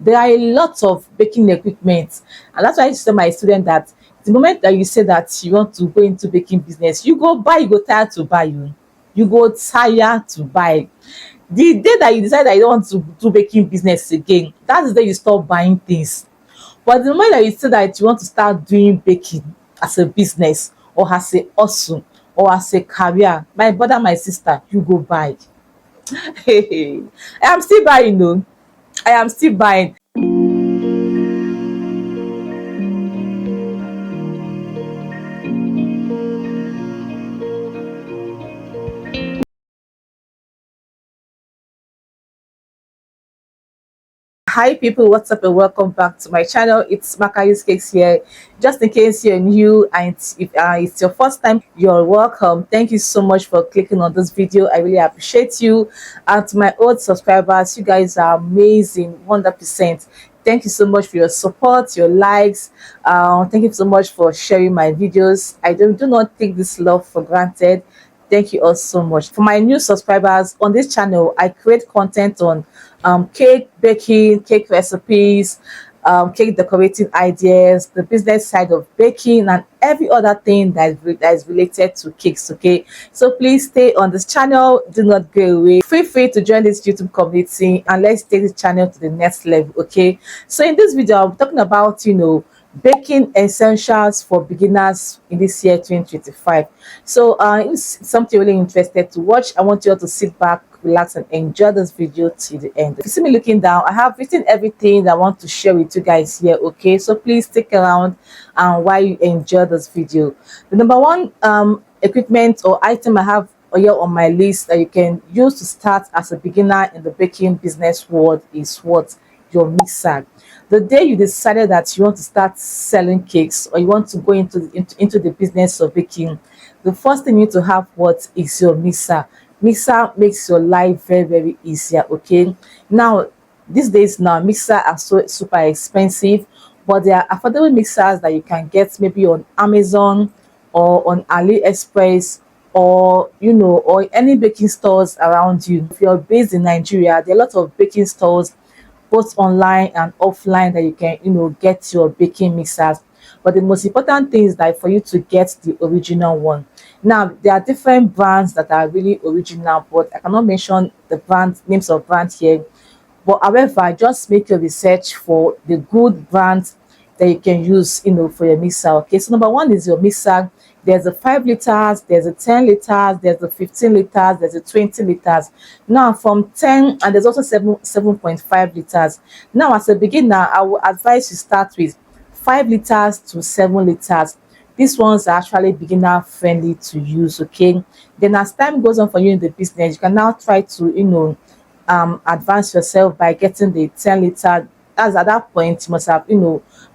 There are a lot of baking equipment, and that's why I used to tell my student that the moment that you say that you want to go into baking business, you go buy, you go tire to buy, you go tire to buy. The day that you decide that you don't want to do baking business again, that is the day you stop buying things. But the moment that you say that you want to start doing baking as a business or as a hustle or as a career, my brother, my sister, you go buy. I am still buying though. I am still buying. Hi people, what's up and welcome back to my channel. It's Makayu's Cakes here. Just in case you're new and if it's your first time, you're welcome. Thank you so much for clicking on this video. I really appreciate you. And to my old subscribers, you guys are amazing, 100%. Thank you so much for your support, your likes. Thank you so much for sharing my videos. I do not take this love for granted. Thank you all so much. For my new subscribers on this channel, I create content on cake baking, cake recipes, cake decorating ideas, the business side of baking, and every other thing that is related to cakes. Okay, so please stay on this channel. Do not go away. Feel free to join this YouTube community and let's take this channel to the next level. Okay, so in this video, I'm talking about baking essentials for beginners in this year 2025. So it's something really interested to watch. I want you all to sit back, relax, and enjoy this video to the end. If you see me looking down, I have written everything that I want to share with you guys here. Okay, so please stick around and while you enjoy this video. The number one equipment or item I have here on my list that you can use to start as a beginner in the baking business world is what? Your mixer. The day you decided that you want to start selling cakes or you want to go into the business of baking, the first thing you need to have what is your mixer. Mixer makes your life very, very easier. Okay, now these days now mixer are so super expensive, but there are affordable mixers that you can get maybe on Amazon or on AliExpress or or any baking stores around you. If you're based in Nigeria, there are a lot of baking stores both online and offline that you can get your baking mixers. But the most important thing is that for you to get the original one. Now there are different brands that are really original, but I cannot mention the brand names of brands here. But however, just make your research for the good brands that you can use for your mixer. Okay, so number one is your mixer. There's a 5 liters, there's a 10 liters, there's a 15 liters, there's a 20 liters. Now from 10, and there's also 7.5 liters. Now as a beginner, I will advise you start with 5 liters to 7 liters. These ones are actually beginner friendly to use. Okay, then as time goes on for you in the business, you can now try to advance yourself by getting the 10 liter. As at that point you must have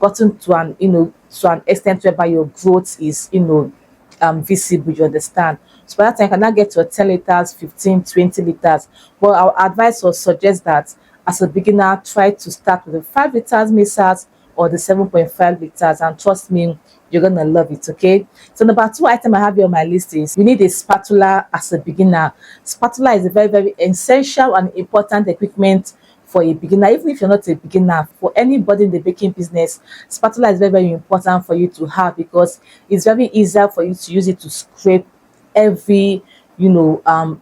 gotten to an extent whereby your growth is visible, you understand. So by that time you can now get to 10 liters, 15, 20 liters. But our advice or suggest that as a beginner, try to start with the 5 liters mixers or the 7.5 liters, and trust me, you're gonna love it. Okay, so number two item I have here on my list is you need a spatula as a beginner. Spatula is a very, very essential and important equipment for a beginner. Even if you're not a beginner, for anybody in the baking business, spatula is very, very important for you to have because it's very easier for you to use it to scrape every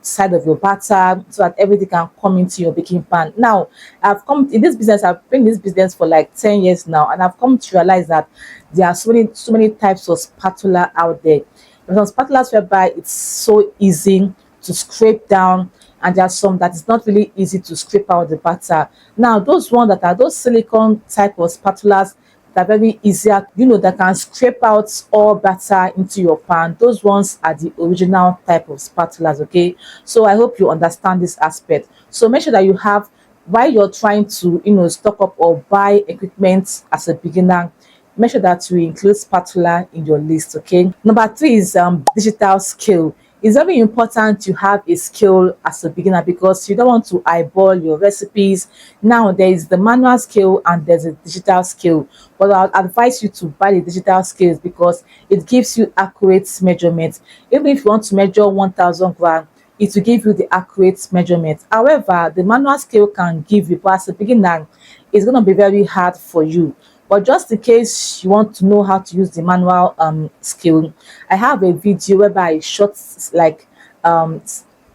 side of your batter so that everything can come into your baking pan. Now I've come in this business, I've been in this business for like 10 years now, and I've come to realize that there are so many types of spatula out there. There's some spatulas whereby it's so easy to scrape down, and there are some that is not really easy to scrape out the batter. Now those ones that are those silicone type of spatulas that are very easier, that can scrape out all batter into your pan, those ones are the original type of spatulas. Okay, so I hope you understand this aspect. So make sure that you have, while you're trying to stock up or buy equipment as a beginner, make sure that you include spatula in your list. Okay, number three is digital scale. It's very important to have a scale as a beginner because you don't want to eyeball your recipes. Now there is the manual scale and there's a digital scale, but I'll advise you to buy the digital scales because it gives you accurate measurements. Even if you want to measure 1000 grams, it will give you the accurate measurement. However, the manual scale can give you, but as a beginner, it's going to be very hard for you. But just in case you want to know how to use the manual skill, I have a video whereby I shot like um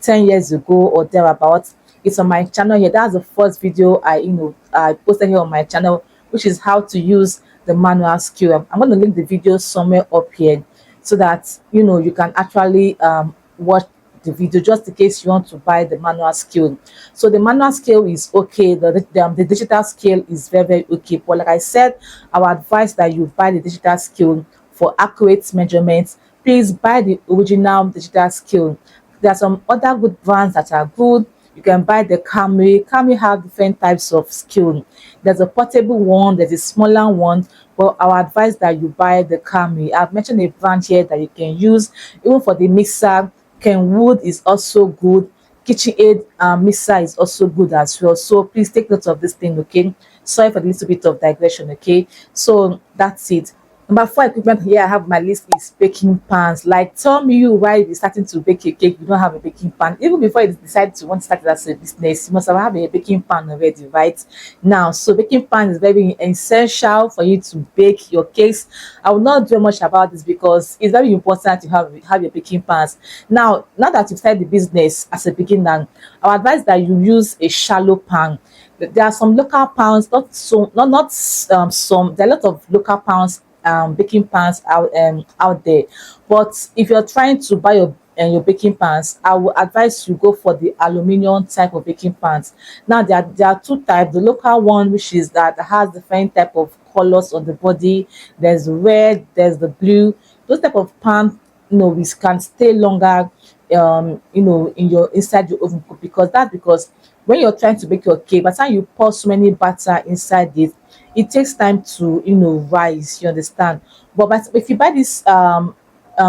10 years ago or thereabout. It's on my channel here. That's the first video I posted here on my channel, which is how to use the manual skill. I'm going to link the video somewhere up here so that you can actually watch the video, just in case you want to buy the manual scale. So the manual scale is okay, the digital scale is very, very okay, but like I said, I would advise that you buy the digital scale for accurate measurements. Please buy the original digital scale. There are some other good brands that are good. You can buy the Camry have different types of scale. There's a portable one, there's a smaller one, but I would advise that you buy the Camry. I've mentioned a brand here that you can use even for the mixer. Kenwood is also good. KitchenAid mixer is also good as well. So please take note of this thing, okay? Sorry for the little bit of digression, okay? So that's it. Number 4 equipment here I have on my list is baking pans. Like, tell me you why you're starting to bake a cake, you don't have a baking pan. Even before you decide to want to start it as a business, you must have a baking pan already, right? Now, so baking pan is very essential for you to bake your cakes. I will not do much about this because it's very important to have your baking pans. Now that you've started the business as a beginner, I would advise that you use a shallow pan. There are some local pans, not some. There are a lot of local pans, baking pans out there, but if you're trying to buy your baking pans, I will advise you go for the aluminium type of baking pans. Now there are two types: the local one, which is that has different type of colors on the body. There's red, there's the blue. Those type of pan, we can stay longer inside your oven, because when you're trying to bake your cake, by the time you pour so many batter inside it, it takes time to rise, you understand. But if you buy this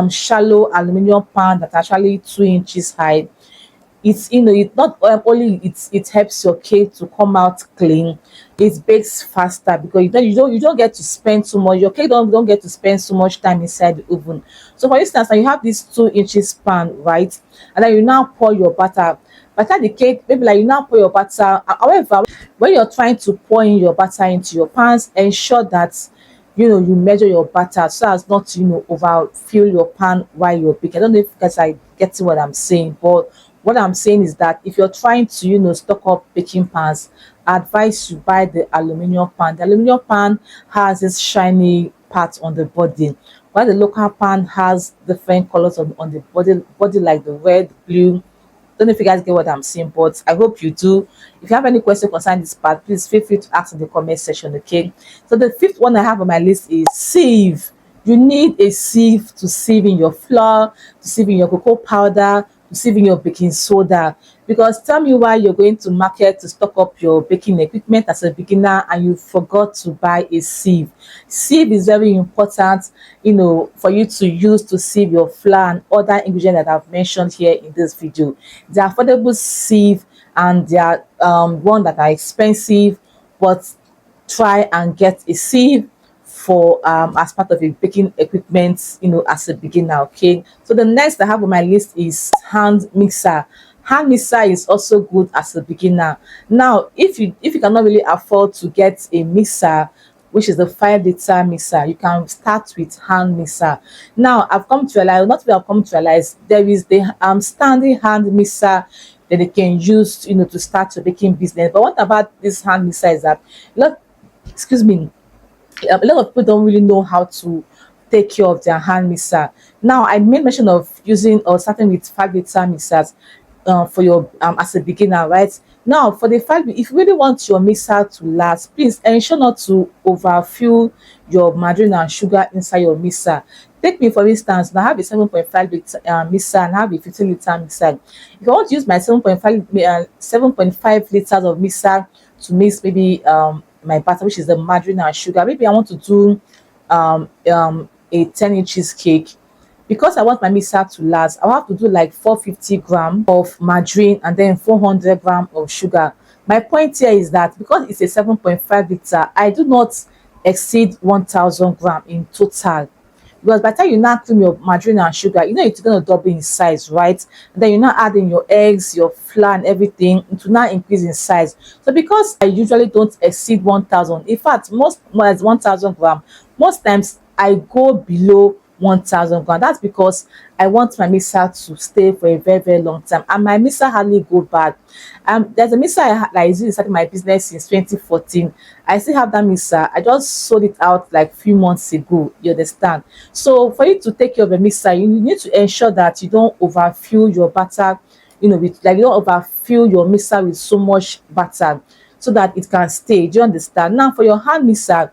shallow aluminum pan that actually 2 inches high, it's it not only it helps your cake to come out clean, it bakes faster because you don't get to spend so much. Your cake don't get to spend so much time inside the oven. So for instance, now you have this 2 inches pan, right? And then you now pour your butter. By the time the cake, maybe like you now pour your butter. However, when you're trying to pour in your butter into your pans, ensure that you measure your butter so as not to overfill your pan while you're baking. I don't know if you guys are getting what I'm saying, but what I'm saying is that if you're trying to stock up baking pans, I advise you buy the aluminum pan. The aluminum pan has this shiny part on the body, while the local pan has different colors on the body like the red, blue. Don't know if you guys get what I'm saying, but I hope you do. If you have any question concerning this part, please feel free to ask in the comment section, okay? So the 5th one I have on my list is sieve. You need a sieve to sieve in your flour, to sieve in your cocoa powder, to sieve in your baking soda. Because tell me why you're going to market to stock up your baking equipment as a beginner and you forgot to buy a sieve. Sieve is very important, for you to use to sieve your flour and other ingredients that I've mentioned here in this video. There are affordable sieve and there are one that are expensive, but try and get a sieve for as part of a baking equipment, as a beginner, okay? So the next I have on my list is hand mixer. Hand mixer is also good as a beginner. Now if you cannot really afford to get a mixer, which is the 5-liter mixer, you can start with hand mixer. Now I've come to realize there is the standing hand mixer that they can use to start your baking business. But what about this hand mixer is that a lot of people don't really know how to take care of their hand mixer. Now I made mention of using or starting with 5-liter mixers for your as a beginner, right? Now for the 5, if you really want your mixer to last, please ensure not to overfill your margarine and sugar inside your mixer. Take me for instance, now I have a 7.5-liter mixer and I have a 15-liter mixer. If I want to use my 7.5 liters of mixer to mix maybe my batter, which is the margarine and sugar, maybe I want to do a 10 inches cake. Because I want my mixer to last, I'll have to do like 450 grams of margarine and then 400 grams of sugar. My point here is that because it's a 7.5 liter, I do not exceed 1000 grams in total. because by the time you now cream your margarine and sugar, you know it's going to double in size, right? And then you now add in your eggs, your flour and everything, it will now increase in size. So because I usually don't exceed 1,000, in fact most more as 1,000 gram, most times I go below 1,000 gram. That's because I want my mixer to stay for a very, very long time, and my mixer hardly go bad. There's a mixer that is using starting my business since 2014. I still have that mixer. I just sold it out like few months ago. You understand? So for you to take care of a mixer, you need to ensure that you don't overfill your batter. You know, with like you don't overfill your mixer with so much batter, so that it can stay. Do you understand? Now for your hand mixer,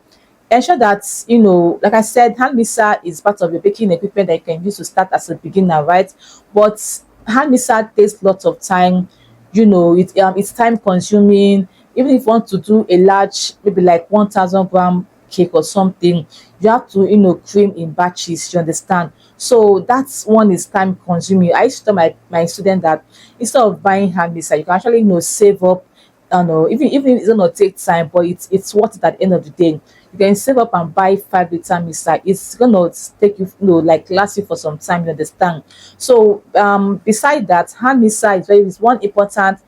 ensure that, you know, like I said, hand mixer is part of your baking equipment that you can use to start as a beginner, right? But hand mixer takes lots of time. You know, it's time consuming. Even if you want to do a large, maybe like 1,000 gram cake or something, you have to, you know, cream in batches. You understand? So that's one is time consuming. I used to tell my student that instead of buying hand mixer, you can actually, you know, save up. I don't know, even if it's gonna take time, but it's worth it at the end of the day. You can save up and buy 5 liter mixer. It's gonna take you, you know, like last you for some time. You understand? So beside that, hand mixer is one important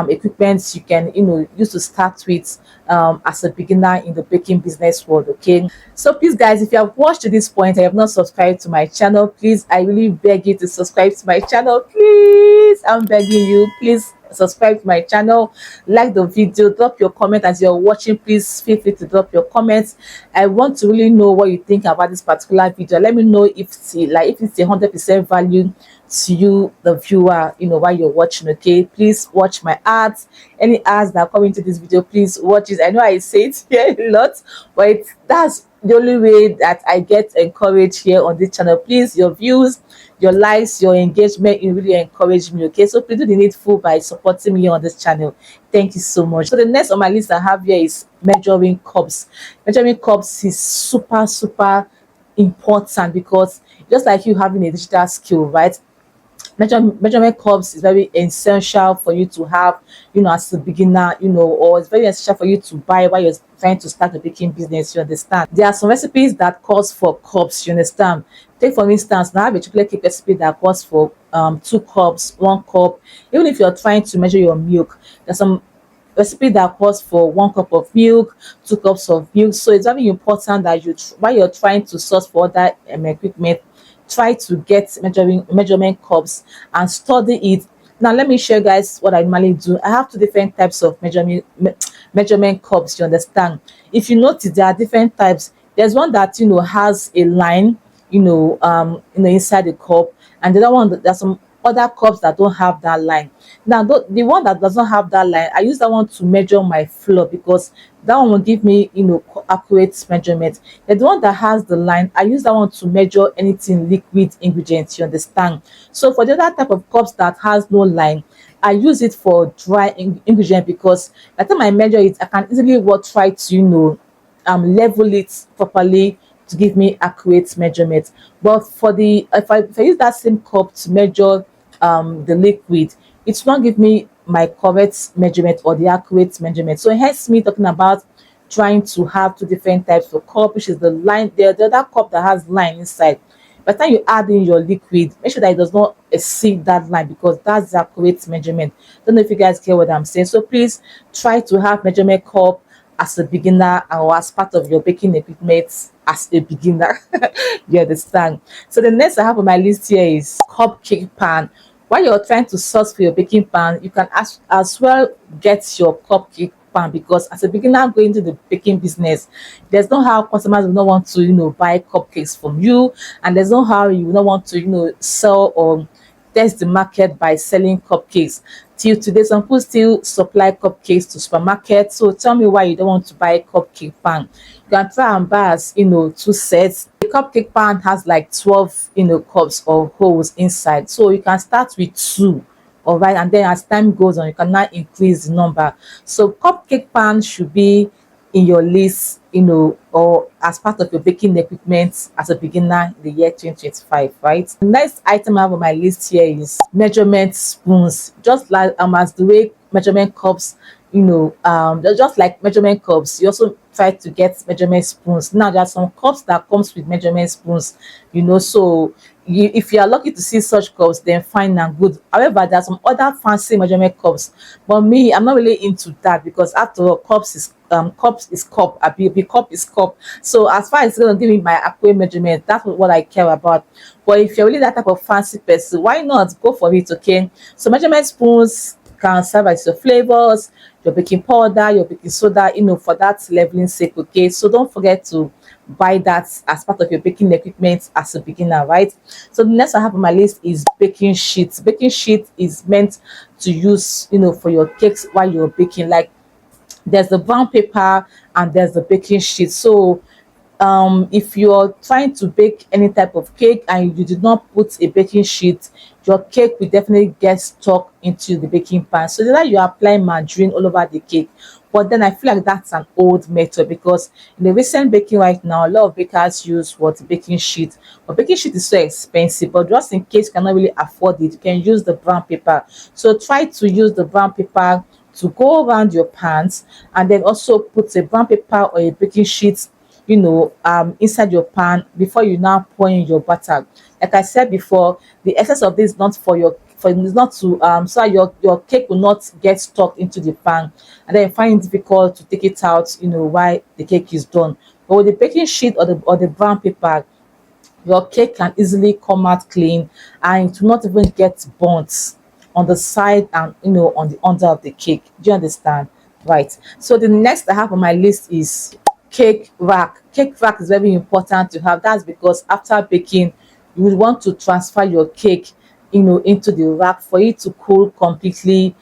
equipment you can, you know, use to start with as a beginner in the baking business world. Okay, so please guys, if you have watched to this point and have not subscribed to my channel, please, I really beg you to subscribe to my channel. Please, I'm begging you, please subscribe to my channel, like the video, drop your comment as you're watching. Please feel free to drop your comments. I want to really know what you think about this particular video. Let me know if it's like if it's 100% value to you, the viewer, you know, while you're watching. Okay, please watch my ads. Any ads that come into this video, please watch it. I know I say it here a lot, but that's the only way that I get encouraged here on this channel. Please, your views, your likes, your engagement, it really encourage me. Okay, so please do the needful by supporting me on this channel. Thank you so much. So the next on my list I have here is measuring cups. Measuring cups is super important, because just like you having a digital skill, right? Measurement cups is very essential for you to have, you know, as a beginner, you know, or it's very essential for you to buy while you're trying to start a baking business. You understand? There are some recipes that calls for cups. You understand? Take for instance, now I have a chocolate cake recipe that calls for 2 cups, 1 cup. Even if you're trying to measure your milk, there's some recipe that calls for 1 cup of milk, 2 cups of milk. So it's very important that you, while you're trying to source for other equipment, try to get measurement cups and study it. Now let me show you guys what I normally do. I have 2 different types of measurement cups. You understand? If you notice, there are different types. There's one that, you know, has a line, you know, inside the cup, and the other one, there's some other cups that don't have that line. Now the one that doesn't have that line, I use that one to measure my flour, because that one will give me, you know, accurate measurement. And the one that has the line, I use that one to measure anything liquid ingredients. You understand? So for the other type of cups that has no line, I use it for dry ingredient, because by the time I measure it, I can easily try to, you know, level it properly to give me accurate measurement. But for the if I use that same cup to measure the liquid, it won't give me my correct measurement or the accurate measurement. So hence me talking about trying to have 2 different types of cup, which is the line, the other cup that has line inside. By the time you add in your liquid, make sure that it does not exceed that line, because that's the accurate measurement. Don't know if you guys get what I'm saying. So please try to have measurement cup as a beginner, or as part of your baking equipment as a beginner. You understand? So the next I have on my list here is cupcake pan. While you're trying to source for your baking pan, you can as well get your cupcake pan, because as a beginner going into the baking business, there's no how customers will not want to, you know, buy cupcakes from you, and there's no how you will not want to, you know, sell or test the market by selling cupcakes. Till today, some people still supply cupcakes to supermarkets. So tell me why you don't want to buy a cupcake pan. You can try and buy, as, you know, 2 sets. The cupcake pan has like 12, you know, cups or holes inside. So you can start with 2. All right, and then as time goes on, you can now increase the number. So cupcake pan should be in your list, you know, or as part of your baking equipment as a beginner in the year 2025, right? The next item I have on my list here is measurement spoons. Just like as the way measurement cups, just like measurement cups, you also try to get measurement spoons. Now there are some cups that comes with measurement spoons, so if you are lucky to see such cups, then fine and good. However, there are some other fancy measurement cups, but me, I'm not really into that, because after all, cups is cup, a cup is cup. So as far as it's gonna give me my accurate measurement, that's what I care about. But if you're really that type of fancy person, why not go for it? Okay, so measurement spoons can serve as your flavors, your baking powder, your baking soda, for that leveling sake. Okay, so don't forget to buy that as part of your baking equipment as a beginner, right? So the next I have on my list is baking sheets. Baking sheet is meant to use, for your cakes while you're baking. Like, there's the brown paper and there's the baking sheet. So if you're trying to bake any type of cake and you did not put a baking sheet, your cake will definitely get stuck into the baking pan. So that you apply margarine all over the cake. But then I feel like that's an old method, because in the recent baking right now, a lot of bakers use what, baking sheet. But baking sheet is so expensive. But just in case you cannot really afford it, you can use the brown paper. So try to use the brown paper to go around your pans, and then also put a brown paper or a baking sheet, inside your pan before you now pour in your butter. Like I said before, the essence of this is not is not to so that your cake will not get stuck into the pan, and then you find it difficult to take it out, while the cake is done. But with the baking sheet or the brown paper, your cake can easily come out clean, and it will not even get burnt on the side and on the under of the cake. Do you understand? Right. So the next I have on my list is cake rack. Cake rack is very important to have. That's because after baking, you would want to transfer your cake, into the rack for it to cool completely,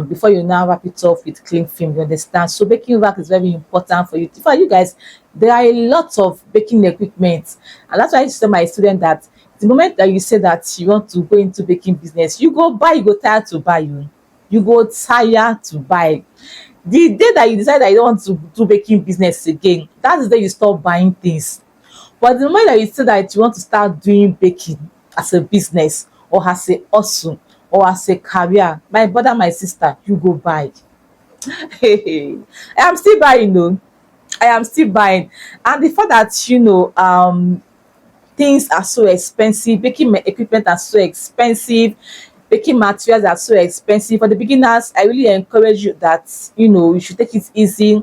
before you now wrap it off with cling film. You understand? So baking rack is very important for you. For you guys, there are a lot of baking equipment, and that's why I tell my student that the moment that you say that you want to go into baking business, you go buy, you go tired to buy, you go tired to buy. The day that you decide that you don't want to do baking business again, that's the day you stop buying things. But the moment that you say that you want to start doing baking as a business, or as a hustle, or as a career, my brother, my sister, you go buy. I am still buying, though. I am still buying. And the fact that things are so expensive, equipment are so expensive, baking materials are so expensive. For the beginners, I really encourage you that you should take it easy,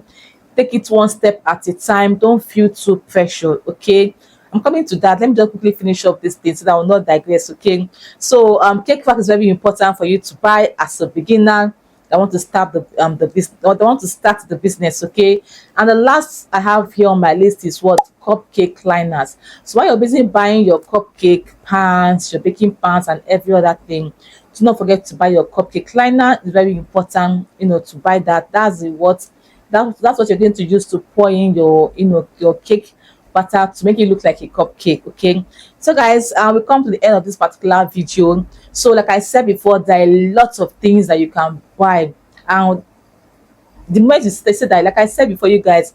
take it one step at a time. Don't feel too pressured. Okay, I'm coming to that. Let me just quickly finish up this thing so that I will not digress. Okay, so cake rack is very important for you to buy as a beginner that want to start the business, or they want to start the business. Okay, and the last I have here on my list is what, cupcake liners. So while you're busy buying your cupcake pans, your baking pans, and every other thing, do not forget to buy your cupcake liner. It's very important, to buy that. That's what you're going to use to pour in your cake batter to make it look like a cupcake. Okay, so guys, we come to the end of this particular video. So like I said before, there are lots of things that you can buy, and the moment you say that, like I said before, you guys,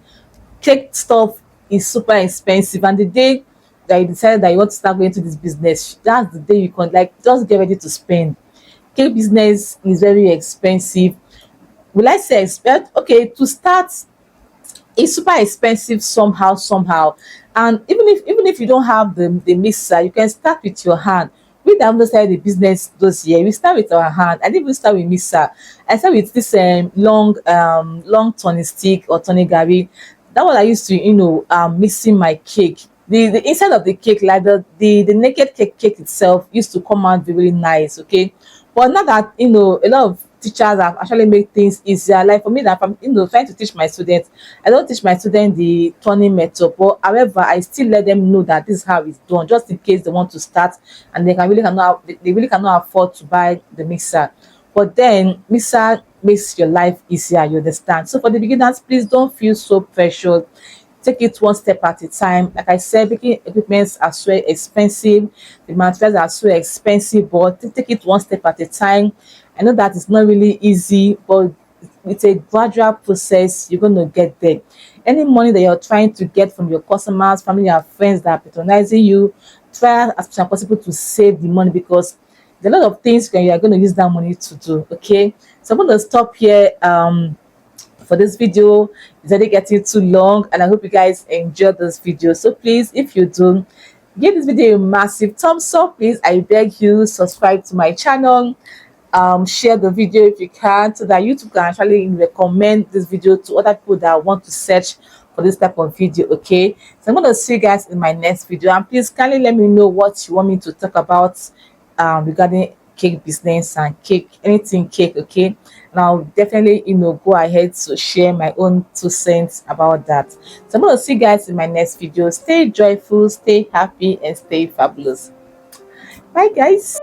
cake stuff is super expensive, and the day that you decide that you want to start going to this business, that's the day you can, like, just get ready to spend. Cake business is very expensive. Will I say expect? Okay, to start, it's super expensive somehow. And even if you don't have the mixer, you can start with your hand. We that started the business those years, we start with our hand. I didn't even start with mixer. I started with this long turning stick or turning gari. That was I used to mixing my cake. The inside of the cake, like the naked cake itself, used to come out really nice. Okay, but now that a lot of teachers have actually made things easier. Like for me, that I'm trying to teach my students, I don't teach my students the turning method, but however, I still let them know that this is how it's done, just in case they want to start and they really cannot afford to buy the mixer. But then mixer makes your life easier. You understand? So for the beginners, please don't feel so pressured. Take it one step at a time. Like I said, baking equipments are so expensive, the materials are so expensive, but take it one step at a time. I know that it's not really easy, but it's a gradual process. You're going to get there. Any money that you're trying to get from your customers, family, and friends that are patronizing you, try as much as possible to save the money, because there are a lot of things you are going to use that money to do. Okay, so I'm going to stop here. for this video. It's already getting too long, and I hope you guys enjoyed this video. So please, if you do, give this video a massive thumbs up. Please, I beg you, subscribe to my channel, share the video if you can, so that YouTube can actually recommend this video to other people that want to search for this type of video. Okay, so I'm going to see you guys in my next video, and please kindly let me know what you want me to talk about regarding cake business and cake, anything cake. Okay, and I'll definitely go ahead to share my own 2 cents about that. So I'm going to see you guys in my next video. Stay joyful, stay happy, and stay fabulous. Bye guys.